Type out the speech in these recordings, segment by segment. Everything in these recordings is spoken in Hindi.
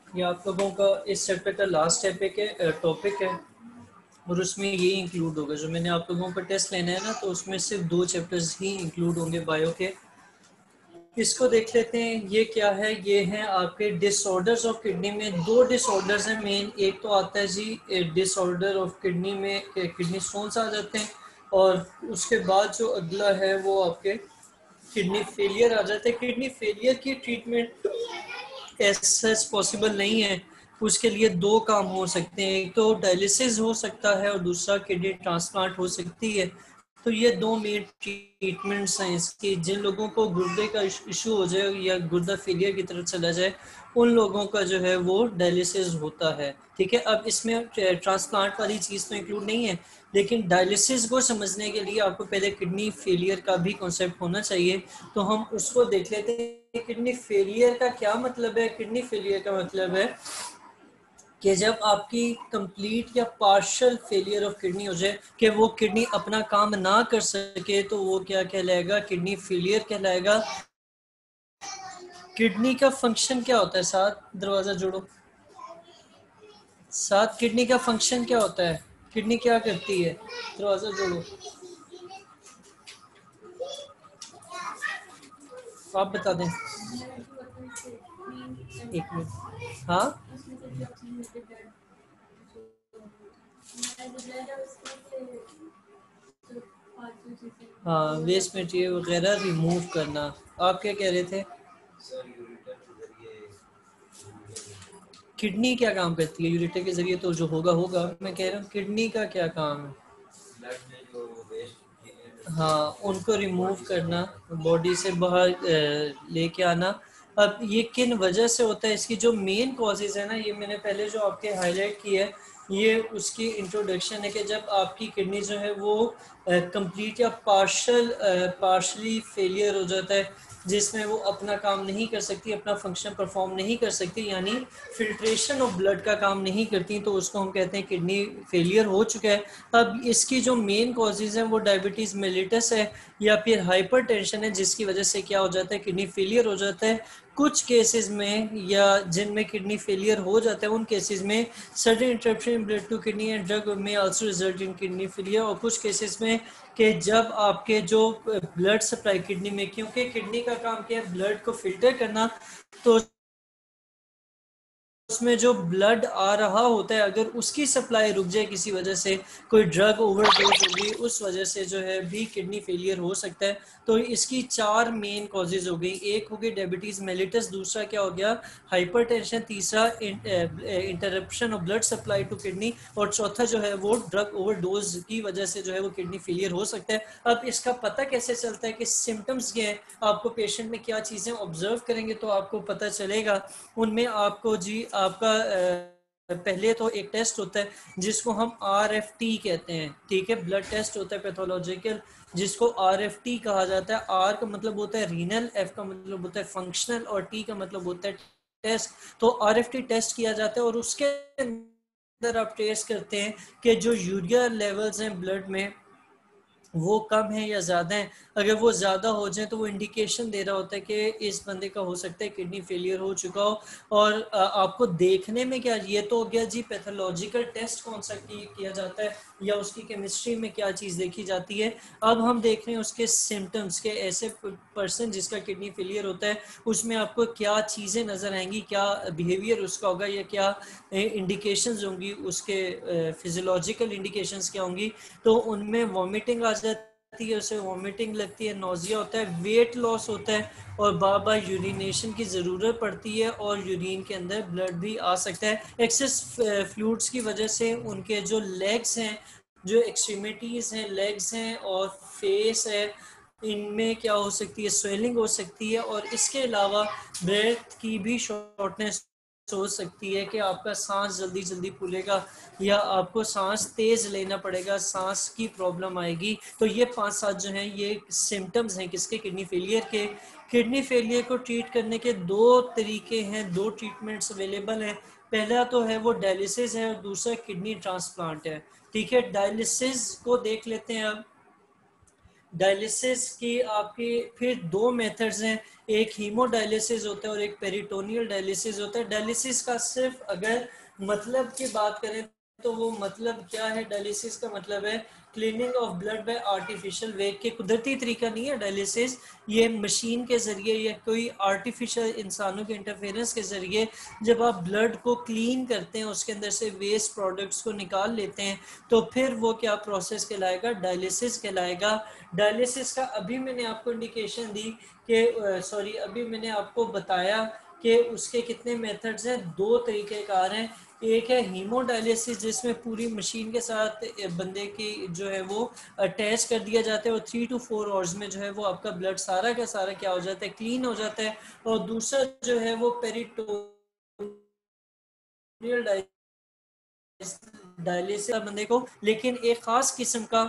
ये आप लोगों का इस चैप्टर का लास्ट टॉपिक है और उसमें ये इंक्लूड होगा। जो मैंने आप लोगों का टेस्ट लेना है ना, तो उसमें सिर्फ 2 चैप्टर्स ही इंक्लूड होंगे बायो के। इसको देख लेते हैं, ये क्या है। ये हैं आपके डिसऑर्डर्स ऑफ किडनी में 2 डिसऑर्डर्स हैं मेन। एक तो आता है जी डिसऑर्डर ऑफ किडनी में किडनी स्टोन्स आ जाते हैं, और उसके बाद जो अगला है वो आपके किडनी फेलियर आ जाता है। किडनी फेलियर की ट्रीटमेंट सच पॉसिबल नहीं है। उसके लिए 2 काम हो सकते हैं, एक तो डायलिसिस हो सकता है और दूसरा किडनी ट्रांसप्लांट हो सकती है। तो ये 2 मेन ट्रीटमेंट्स हैं इसकी। जिन लोगों को गुर्दे का इशू हो जाए या गुर्दा फेलियर की तरफ चला जाए, उन लोगों का जो है वो डायलिसिस होता है। ठीक है, अब इसमें ट्रांसप्लांट वाली चीज़ तो इंक्लूड नहीं है, लेकिन डायलिसिस को समझने के लिए आपको पहले किडनी फेलियर का भी कॉन्सेप्ट होना चाहिए। तो हम उसको देख लेते हैं। किडनी फेलियर का क्या मतलब है। किडनी फेलियर का मतलब है कि जब आपकी कंप्लीट या पार्शियल फेलियर ऑफ किडनी हो जाए, कि वो किडनी अपना काम ना कर सके, तो वो क्या कहलाएगा, किडनी फेलियर कहलाएगा। किडनी का फंक्शन क्या होता है, साथ दरवाजा जोड़ो, साथ किडनी का फंक्शन क्या होता है, किडनी क्या करती है, दरवाजा जोड़ो, आप बता दें। एक मिनट, हाँ हाँ, वेस्ट मटेरियल वगैरह रिमूव करना। आप क्या कह रहे थे। किडनी क्या काम करती है यूरेटर के जरिए, तो जो होगा होगा। मैं कह रहा हूँ किडनी का क्या काम है। हाँ, उनको रिमूव करना, बॉडी से बाहर लेके आना। अब ये किन वजह से होता है, इसकी जो मेन कॉजेज है ना, ये मैंने पहले जो आपके हाईलाइट की है, ये उसकी इंट्रोडक्शन है कि जब आपकी किडनी जो है वो कंप्लीट या पार्शली फेलियर हो जाता है, जिसमें वो अपना काम नहीं कर सकती, अपना फंक्शन परफॉर्म नहीं कर सकती, यानी फिल्ट्रेशन ऑफ ब्लड का काम नहीं करती, तो उसको हम कहते हैं किडनी फेलियर हो चुका है। अब इसकी जो मेन कॉजेज हैं वो डायबिटीज़ मेलिटस है या फिर हाइपरटेंशन है, जिसकी वजह से क्या हो जाता है, किडनी फेलियर हो जाता है। कुछ केसेस में या जिनमें किडनी फेलियर हो जाता है, उन केसेस में sudden interruption in blood to kidney and drug में also result in kidney failure. और कुछ केसेस में कि जब आपके जो ब्लड सप्लाई किडनी में, क्योंकि किडनी का काम क्या है, ब्लड को फिल्टर करना, तो उसमें जो ब्लड आ रहा होता है, अगर उसकी सप्लाई रुक जाए किसी वजह से, कोई ड्रग ओवरडोज होगी, उस वजह से जो है भी किडनी फेलियर हो सकता है। तो इसकी 4 मेन कॉजेज हो गई। एक हो गई डायबिटीज मेलिटस, दूसरा क्या हो गया, हाइपरटेंशन, तीसरा interruption of blood supply to kidney, और चौथा जो है वो ड्रग ओवरडोज की वजह से जो है वो किडनी फेलियर हो सकता है। अब इसका पता कैसे चलता है कि सिम्टम्स क्या है, आपको पेशेंट में क्या चीज़ें ऑब्जर्व करेंगे तो आपको पता चलेगा। उनमें आपको जी आपका पहले तो एक टेस्ट होता है जिसको हम RFT कहते हैं। ठीक है, ब्लड टेस्ट होता है पैथोलॉजिकल, जिसको RFT कहा जाता है। R का मतलब होता है रीनल, F का मतलब होता है फंक्शनल, और T का मतलब होता है टेस्ट। तो RFT टेस्ट किया जाता है और उसके अंदर आप टेस्ट करते हैं कि जो यूरिया लेवल्स हैं ब्लड में वो कम है या ज़्यादा है। अगर वो ज़्यादा हो जाए तो वो इंडिकेशन दे रहा होता है कि इस बंदे का हो सकता है किडनी फेलियर हो चुका हो। और आपको देखने में क्या, ये तो हो गया जी पैथोलॉजिकल टेस्ट कौन सा किया जाता है या उसकी केमिस्ट्री में क्या चीज़ देखी जाती है। अब हम देख रहे हैं उसके सिम्टम्स के, ऐसे पर्सन जिसका किडनी फेलियर होता है उसमें आपको क्या चीज़ें नज़र आएंगी, क्या बिहेवियर उसका होगा, या क्या इंडिकेशंस होंगी, उसके फिजियोलॉजिकल इंडिकेशंस क्या होंगी। तो उनमें वॉमिटिंग आ जाती है, उसे वॉमिटिंग लगती है, नोजिया होता है, वेट लॉस होता है, और बार बार यूरिनेशन की ज़रूरत पड़ती है, और यूरिन के अंदर ब्लड भी आ सकता है। एक्सेस फ्लूइड्स की वजह से उनके जो लेग्स हैं, जो एक्सट्रीमिटीज़ हैं, लेग्स हैं और फेस है, इनमें क्या हो सकती है, स्वेलिंग हो सकती है। और इसके अलावा ब्रेथ की भी शॉर्टनेस हो सकती है कि आपका सांस जल्दी जल्दी फूलेगा या आपको सांस तेज लेना पड़ेगा, सांस की प्रॉब्लम आएगी। तो ये 5-7 जो हैं ये सिम्टम्स हैं किसके, किडनी फेलियर के। किडनी फेलियर को ट्रीट करने के 2 तरीके हैं, 2 ट्रीटमेंट्स अवेलेबल हैं। पहला तो है वो डायलिसिस है और दूसरा किडनी ट्रांसप्लांट है। ठीक है, डायलिसिस को देख लेते हैं। अब डायलिसिस की आपकी फिर दो मेथड्स हैं, एक हीमोडायलिसिस होता है और एक पेरिटोनियल डायलिसिस होता है। डायलिसिस का सिर्फ अगर मतलब की बात करें तो वो मतलब क्या है, डायलिसिस का मतलब है cleaning of blood by artificial way, के कुदरती तरीका नहीं है डायलिसिस, ये मशीन के जरिए या कोई आर्टिफिशियल इंसानों के इंटरफेरेंस के जरिए जब आप ब्लड को क्लीन करते हैं, उसके अंदर से वेस्ट प्रोडक्ट्स को निकाल लेते हैं, तो फिर वो क्या प्रोसेस कहलाएगा, डायलिसिस कहलाएगा। डायलिसिस का अभी मैंने आपको इंडिकेशन दी कि सॉरी अभी मैंने आपको बताया कि उसके कितने मेथड्स हैं, दो तरीक़ेकार हैं। एक है हीमोडायलिसिस जिसमें पूरी मशीन के साथ बंदे की जो है वो अटैच कर दिया जाता है और 3 to 4 आवर्स में जो है वो आपका ब्लड सारा का सारा क्या हो जाता है, क्लीन हो जाता है। और दूसरा जो है वो पेरिटोनियल डायलिसिस बंदे को, लेकिन एक खास किस्म का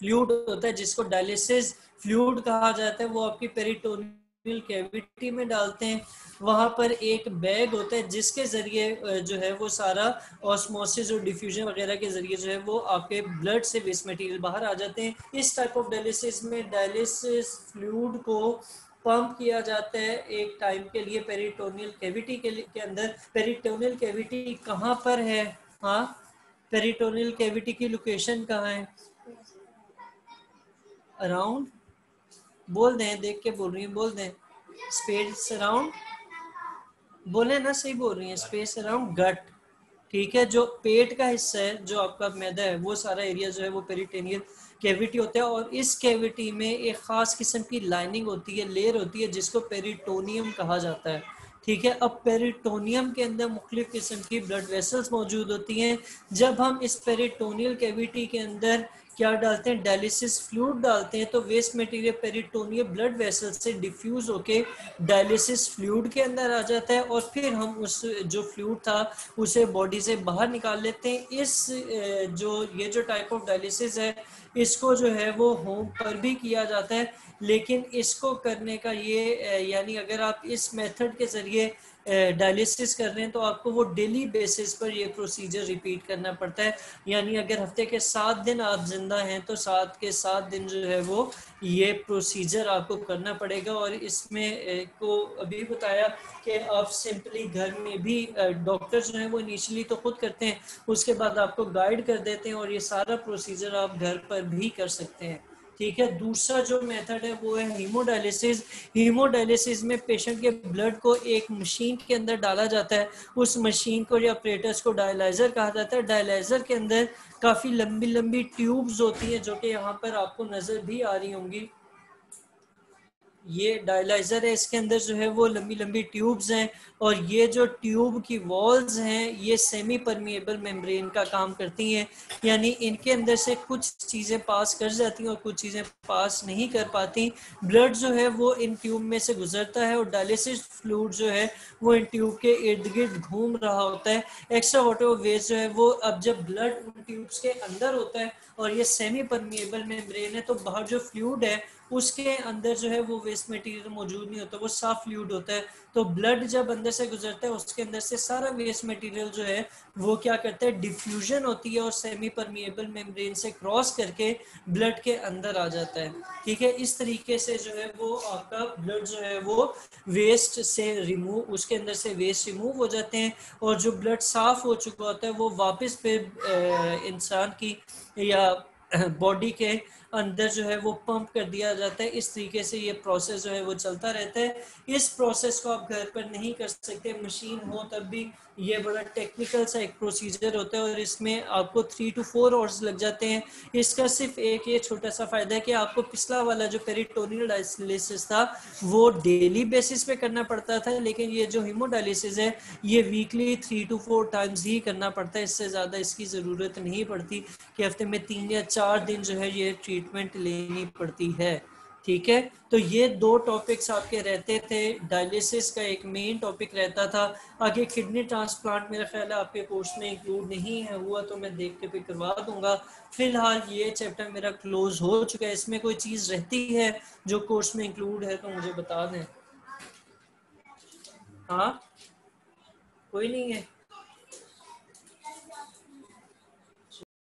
फ्लूइड होता है जिसको डायलिसिस फ्लूइड कहा जाता है, वो आपकी पेरिटोनियल कैविटी में डालते हैं। वहां पर एक बैग होता है जिसके जरिए जो है वो सारा ऑस्मोसिस और डिफ्यूजन वगैरह के जरिए जो है वो आपके ब्लड से वेस्ट मटेरियल बाहर आ जाते हैं। इस टाइप ऑफ डायलिसिस में डायलिसिस फ्लूइड को पंप किया जाता है एक टाइम के लिए पेरिटोनियल कैविटी के अंदर। पेरिटोनियल कैविटी कहाँ पर है, हाँ पेरिटोनियल कैविटी की लोकेशन कहाँ है, अराउंड, बोल दें, देख के बोल रही हैं, बोल दें, स्पेस अराउंड, बोले ना, सही बोल रही हैं, स्पेस अराउंड गट। ठीक है, जो पेट का हिस्सा है, जो आपका मैदा है, वो सारा एरिया जो है वो पेरिटोनियल कैविटी होता है। और इस कैविटी में एक खास किस्म की लाइनिंग होती है, लेयर होती है जिसको पेरिटोनियम कहा जाता है। ठीक है, अब पेरिटोनियम के अंदर मुख्तलिफ किस्म की ब्लड वेसल्स मौजूद होती हैं। जब हम इस पेरिटोनियल कैविटी के अंदर क्या डालते हैं, डायलिसिस फ्लूइड डालते हैं, तो waste material peritoneal blood vessel से डिफ्यूज होके डायलिसिस फ्लूइड के अंदर आ जाता है और फिर हम उस जो फ्लूइड था उसे बॉडी से बाहर निकाल लेते हैं। इस जो ये जो टाइप ऑफ डायलिसिस है, इसको जो है वो होम पर भी किया जाता है, लेकिन इसको करने का ये यानी अगर आप इस मेथड के ज़रिए डायलिसिस कर रहे हैं तो आपको वो डेली बेसिस पर ये प्रोसीजर रिपीट करना पड़ता है। यानी अगर हफ्ते के 7 दिन आप जिंदा हैं तो 7 के 7 दिन जो है वो ये प्रोसीजर आपको करना पड़ेगा। और इसमें को अभी बताया कि आप सिंपली घर में भी डॉक्टर जो है वो इनिशियली तो खुद करते हैं, उसके बाद आपको गाइड कर देते हैं और ये सारा प्रोसीजर आप घर पर भी कर सकते हैं। ठीक है, दूसरा जो मेथड है वो है हीमोडायलिसिस। हीमोडायलिसिस में पेशेंट के ब्लड को एक मशीन के अंदर डाला जाता है, उस मशीन को या ऑपरेटर्स को डायलाइजर कहा जाता है। डायलाइजर के अंदर काफ़ी लंबी लंबी ट्यूब्स होती हैं जो कि यहाँ पर आपको नज़र भी आ रही होंगी। ये डायलाइजर है, इसके अंदर जो है वो लंबी लंबी ट्यूब्स हैं और ये जो ट्यूब की वॉल्स हैं ये सेमी परमिएबल मेम्ब्रेन का काम करती हैं, यानी इनके अंदर से कुछ चीज़ें पास कर जाती हैं और कुछ चीज़ें पास नहीं कर पाती। ब्लड जो है वो इन ट्यूब में से गुजरता है और डायलिसिस फ्लूइड जो है वो इन ट्यूब के इर्द गिर्द घूम रहा होता है। एक्स्ट्रा वाटर वेस्ट जो है वो अब जब ब्लड उन ट्यूब्स के अंदर होता है और ये सेमी परमिएबल मेम्ब्रेन है तो बाहर जो फ्लूइड है उसके अंदर जो है वो वेस्ट मटेरियल मौजूद नहीं होता, वो साफ फ्लूइड होता है। तो ब्लड जब अंदर से गुजरता है उसके अंदर से सारा वेस्ट मटेरियल जो है वो क्या करता है, डिफ्यूजन होती है और सेमी परमिएबल मेम्ब्रेन से क्रॉस करके ब्लड के अंदर आ जाता है। ठीक है, इस तरीके से जो है वो आपका ब्लड जो है वो वेस्ट से रिमूव, उसके अंदर से वेस्ट रिमूव हो जाते हैं और जो ब्लड साफ हो चुका होता है वो वापस फिर इंसान की या बॉडी के अंदर जो है वो पंप कर दिया जाता है। इस तरीके से ये प्रोसेस जो है वो चलता रहता है। इस प्रोसेस को आप घर पर नहीं कर सकते, मशीन हो तब भी ये बड़ा टेक्निकल सा एक प्रोसीजर होता है और इसमें आपको 3 to 4 आवर्स लग जाते हैं। इसका सिर्फ एक ये छोटा सा फायदा है कि आपको पिछला वाला जो पेरिटोनियल डायलिसिस था वो डेली बेसिस पे करना पड़ता था, लेकिन ये जो हीमोडायलिसिस है ये वीकली 3 to 4 टाइम्स ही करना पड़ता है, इससे ज़्यादा इसकी ज़रूरत नहीं पड़ती कि हफ्ते में 3 या 4 दिन जो है ये ट्रीटमेंट लेनी पड़ती है। ठीक है, तो ये दो टॉपिक्स आपके रहते थे। डायलिसिस का एक मेन टॉपिक रहता था। आगे किडनी ट्रांसप्लांट मेरा ख्याल है आपके कोर्स में इंक्लूड नहीं है, हुआ तो मैं देख के फिर करवा दूंगा। फिलहाल ये चैप्टर मेरा क्लोज हो चुका है। इसमें कोई चीज़ रहती है जो कोर्स में इंक्लूड है तो मुझे बता दें। हाँ, कोई नहीं है।